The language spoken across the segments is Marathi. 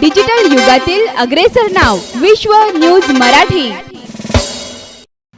डिजिटल युगातील अग्रेसर नाव विश्व न्यूज मराठी।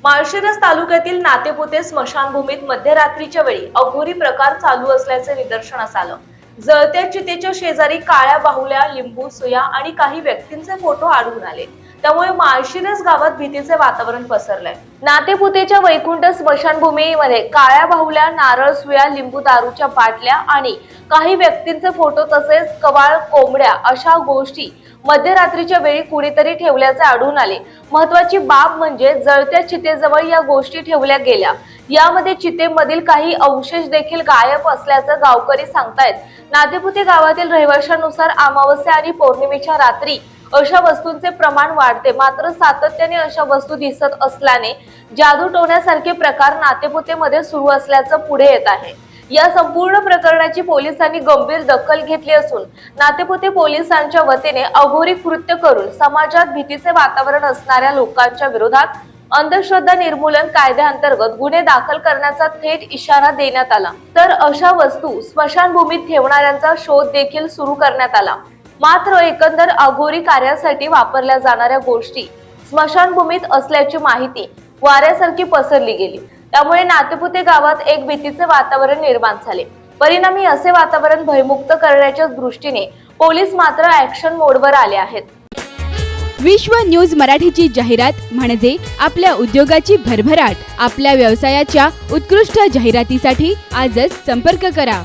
माळशिरस तालुक्यातील नातेपुते स्मशानभूमीत मध्यरात्रीच्या वेळी अघोरी प्रकार चालू असल्याचे निदर्शनास आलं। जळत्या चितेच्या शेजारी काळ्या बाहुल्या, लिंबू, सुया आणि काही व्यक्तींचे फोटो आढळून आले। त्यामुळे माळशिरस गावात भीतीचे वातावरण पसरलंय। नातेपुतेच्या वैकुंठ स्मशानभूमीमध्ये काळ्या बाहुल्या, नारळ, सुया, लिंबू, दारूच्या बाटल्या आणि काही व्यक्तींचे फोटो तसेच कवाळ, कोंबड्या अशा गोष्टी मध्यरात्रीच्या वेळी कुणीतरी ठेवल्याचे आढळून आले। महत्त्वाची बाब म्हणजे जळत्या चितेजवळ या गोष्टी ठेवल्या गेल्या। यामध्ये चितेमधील काही अवशेष देखील गायब असल्याचं गावकरी सांगतायत। नातेपुते गावातील रहिवाशांनुसार अमावस्या आणि पौर्णिमेच्या रात्री अशा वस्तूंचे प्रमाण वाढते, मात्र सातत्याने अशा वस्तू दिसत असल्याने जादू टोण्यासारखे प्रकार नातेपुतेमध्ये सुरू असल्याचं पुढे येत आहे। या संपूर्ण प्रकरणाची पोलिसांनी गंभीर दखल घेतली असून नातेपुते पोलिसांच्या वतीने अघोरी कृत्य करून समाजात भीतीचे वातावरण असणाऱ्या लोकांच्या विरोधात अंधश्रद्धा निर्मूलन कायद्याअंतर्गत गुन्हे दाखल करण्याचा थेट इशारा देण्यात आला। तर अशा वस्तू स्मशानभूमीत ठेवणाऱ्यांचा शोध देखील सुरू करण्यात आला। मात्र एकंदर अघोरी कार्यासाठी वापरल्या जाणाऱ्या गोष्टी स्मशानभूमीत असल्याची माहिती वाऱ्यासारखी पसरली गेली। त्यामुळे नातेपुते गावात एक भीतीचे वातावरण निर्माण झाले। परिणामी असे वातावरण भयमुक्त करण्याच्या दृष्टीने पोलीस मात्र ऍक्शन मोडवर आले आहेत। विश्व न्यूज मराठीची जाहिरात म्हणजे आपल्या उद्योगाची भरभराट। आपल्या व्यवसायाच्या उत्कृष्ट जाहिरातीसाठी आजच संपर्क करा।